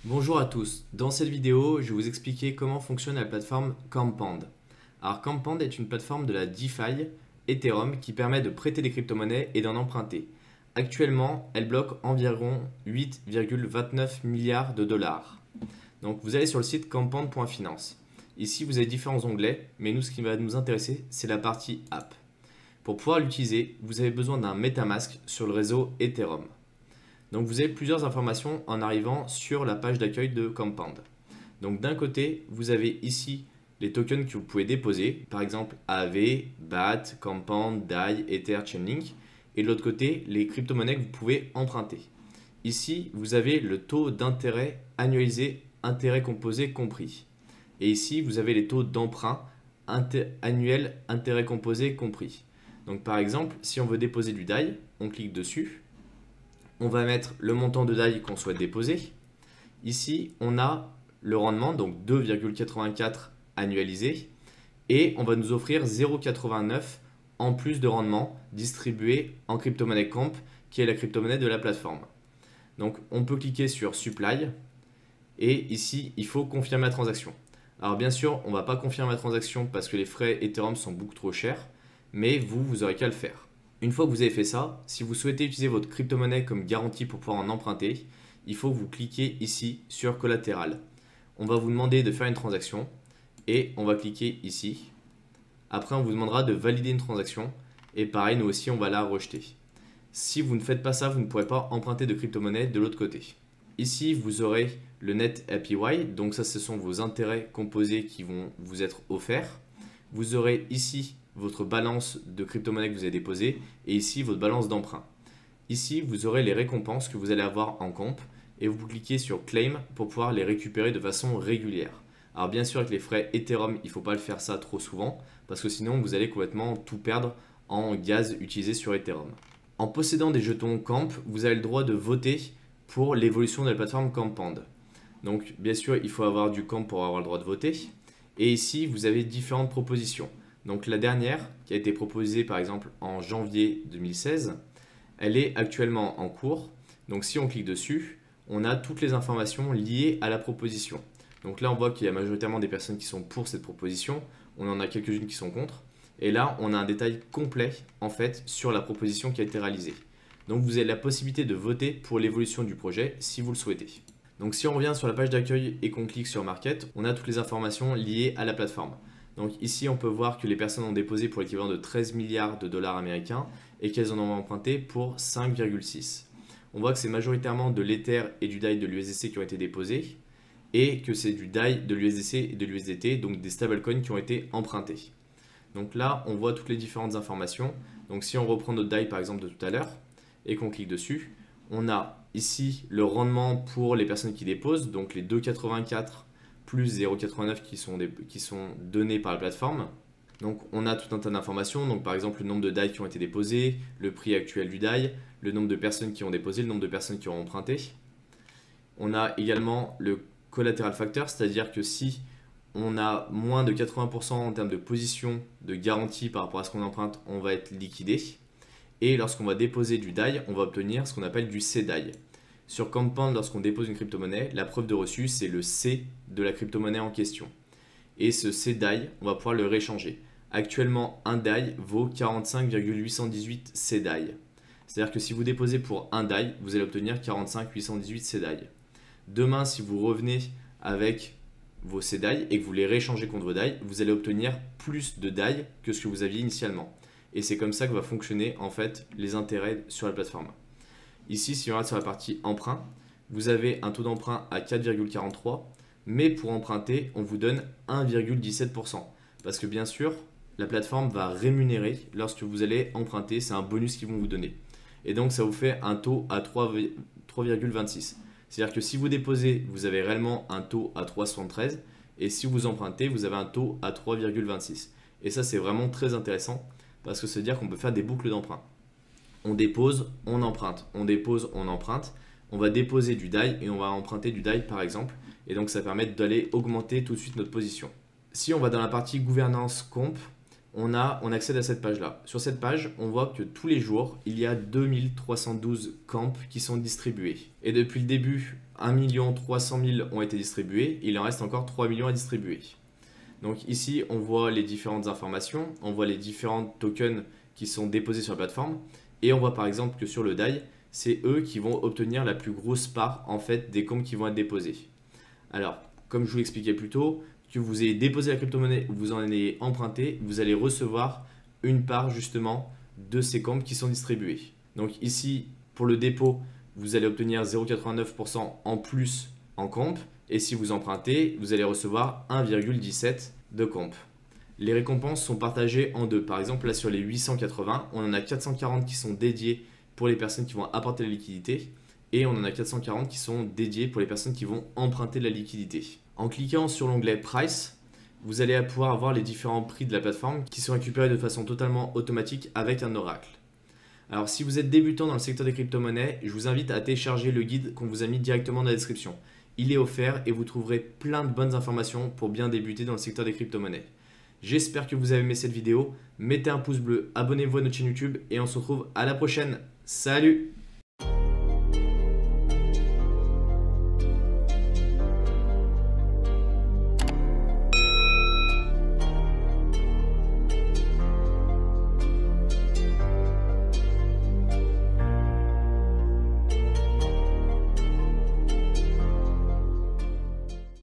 Bonjour à tous, dans cette vidéo je vais vous expliquer comment fonctionne la plateforme Compound. Alors Compound est une plateforme de la DeFi Ethereum qui permet de prêter des crypto-monnaies et d'en emprunter. Actuellement elle bloque environ 8,29 milliards de dollars. Donc vous allez sur le site compound.finance. Ici vous avez différents onglets, mais nous ce qui va nous intéresser c'est la partie app. Pour pouvoir l'utiliser, vous avez besoin d'un MetaMask sur le réseau Ethereum. Donc vous avez plusieurs informations en arrivant sur la page d'accueil de Compound. Donc d'un côté, vous avez ici les tokens que vous pouvez déposer, par exemple AAV, BAT, Compound, DAI, Ether, Chainlink. Et de l'autre côté, les crypto-monnaies que vous pouvez emprunter. Ici, vous avez le taux d'intérêt annualisé, intérêt composé compris. Et ici, vous avez les taux d'emprunt annuel, intérêt composé compris. Donc par exemple, si on veut déposer du DAI, on clique dessus. On va mettre le montant de DAI qu'on souhaite déposer. Ici, on a le rendement, donc 2,84 annualisé. Et on va nous offrir 0,89 en plus de rendement distribué en crypto-monnaie Comp, qui est la crypto-monnaie de la plateforme. Donc on peut cliquer sur Supply. Et ici, il faut confirmer la transaction. Alors bien sûr, on ne va pas confirmer la transaction parce que les frais Ethereum sont beaucoup trop chers. Mais vous aurez qu'à le faire. Une fois que vous avez fait ça, si vous souhaitez utiliser votre crypto-monnaie comme garantie pour pouvoir en emprunter, il faut que vous cliquez ici sur collatéral. On va vous demander de faire une transaction et on va cliquer ici. Après, on vous demandera de valider une transaction et pareil, nous aussi, on va la rejeter. Si vous ne faites pas ça, vous ne pourrez pas emprunter de crypto-monnaie de l'autre côté. Ici, vous aurez le Net APY, donc ça, ce sont vos intérêts composés qui vont vous être offerts. Vous aurez ici votre balance de crypto-monnaie que vous avez déposée et ici votre balance d'emprunt. Ici, vous aurez les récompenses que vous allez avoir en comp et vous cliquez sur Claim pour pouvoir les récupérer de façon régulière. Alors bien sûr, avec les frais Ethereum, il ne faut pas le faire ça trop souvent parce que sinon vous allez complètement tout perdre en gaz utilisé sur Ethereum. En possédant des jetons Camp, vous avez le droit de voter pour l'évolution de la plateforme Compound. Donc bien sûr, il faut avoir du Camp pour avoir le droit de voter. Et ici, vous avez différentes propositions. Donc la dernière, qui a été proposée par exemple en janvier 2016, elle est actuellement en cours. Donc si on clique dessus, on a toutes les informations liées à la proposition. Donc là, on voit qu'il y a majoritairement des personnes qui sont pour cette proposition. On en a quelques-unes qui sont contre. Et là, on a un détail complet en fait sur la proposition qui a été réalisée. Donc vous avez la possibilité de voter pour l'évolution du projet si vous le souhaitez. Donc si on revient sur la page d'accueil et qu'on clique sur Market, on a toutes les informations liées à la plateforme. Donc ici, on peut voir que les personnes ont déposé pour l'équivalent de 13 milliards de dollars américains et qu'elles en ont emprunté pour 5,6. On voit que c'est majoritairement de l'Ether et du DAI de l'USDC qui ont été déposés et que c'est du DAI de l'USDC et de l'USDT, donc des stablecoins qui ont été empruntés. Donc là, on voit toutes les différentes informations. Donc si on reprend notre DAI par exemple de tout à l'heure et qu'on clique dessus, on a ici le rendement pour les personnes qui déposent, donc les 2,84 plus 0,89 qui sont donnés par la plateforme. Donc on a tout un tas d'informations, donc par exemple le nombre de DAI qui ont été déposés, le prix actuel du DAI, le nombre de personnes qui ont déposé, le nombre de personnes qui ont emprunté. On a également le collateral factor, c'est-à-dire que si on a moins de 80% en termes de position de garantie par rapport à ce qu'on emprunte, on va être liquidé. Et lorsqu'on va déposer du DAI, on va obtenir ce qu'on appelle du CDAI. Sur Compound, lorsqu'on dépose une crypto-monnaie, la preuve de reçu, c'est le C de la crypto-monnaie en question. Et ce CDAI, on va pouvoir le réchanger. Actuellement, un DAI vaut 45,818 CDAI. C'est-à-dire que si vous déposez pour un DAI, vous allez obtenir 45,818 CDAI. Demain, si vous revenez avec vos CDAI et que vous les réchangez contre vos DAI, vous allez obtenir plus de DAI que ce que vous aviez initialement. Et c'est comme ça que va fonctionner en fait les intérêts sur la plateforme. Ici, si on regarde sur la partie emprunt, vous avez un taux d'emprunt à 4,43, mais pour emprunter, on vous donne 1,17%. Parce que bien sûr, la plateforme va rémunérer lorsque vous allez emprunter, c'est un bonus qu'ils vont vous donner. Et donc, ça vous fait un taux à 3,26. C'est-à-dire que si vous déposez, vous avez réellement un taux à 3,73, et si vous empruntez, vous avez un taux à 3,26. Et ça, c'est vraiment très intéressant, parce que ça veut dire qu'on peut faire des boucles d'emprunt. On dépose, on emprunte, on dépose, on emprunte. On va déposer du DAI et on va emprunter du DAI par exemple. Et donc ça permet d'aller augmenter tout de suite notre position. Si on va dans la partie gouvernance comp, on accède à cette page-là. Sur cette page, on voit que tous les jours, il y a 2312 camps qui sont distribués. Et depuis le début, 1 300 000 ont été distribués, il en reste encore 3 millions à distribuer. Donc ici, on voit les différentes informations, on voit les différents tokens qui sont déposés sur la plateforme, et on voit par exemple que sur le DAI, c'est eux qui vont obtenir la plus grosse part en fait des comptes qui vont être déposés. Alors, comme je vous l'expliquais plus tôt, que vous ayez déposé la crypto-monnaie ou vous en ayez emprunté, vous allez recevoir une part justement de ces comptes qui sont distribués. Donc ici, pour le dépôt, vous allez obtenir 0,89% en plus en comp, et si vous empruntez, vous allez recevoir 1,17 de comp. Les récompenses sont partagées en deux. Par exemple, là sur les 880, on en a 440 qui sont dédiés pour les personnes qui vont apporter la liquidité et on en a 440 qui sont dédiés pour les personnes qui vont emprunter la liquidité. En cliquant sur l'onglet Price, vous allez pouvoir avoir les différents prix de la plateforme qui sont récupérés de façon totalement automatique avec un oracle. Alors si vous êtes débutant dans le secteur des crypto-monnaies, je vous invite à télécharger le guide qu'on vous a mis directement dans la description. Il est offert et vous trouverez plein de bonnes informations pour bien débuter dans le secteur des crypto-monnaies. J'espère que vous avez aimé cette vidéo. Mettez un pouce bleu, abonnez-vous à notre chaîne YouTube et on se retrouve à la prochaine. Salut!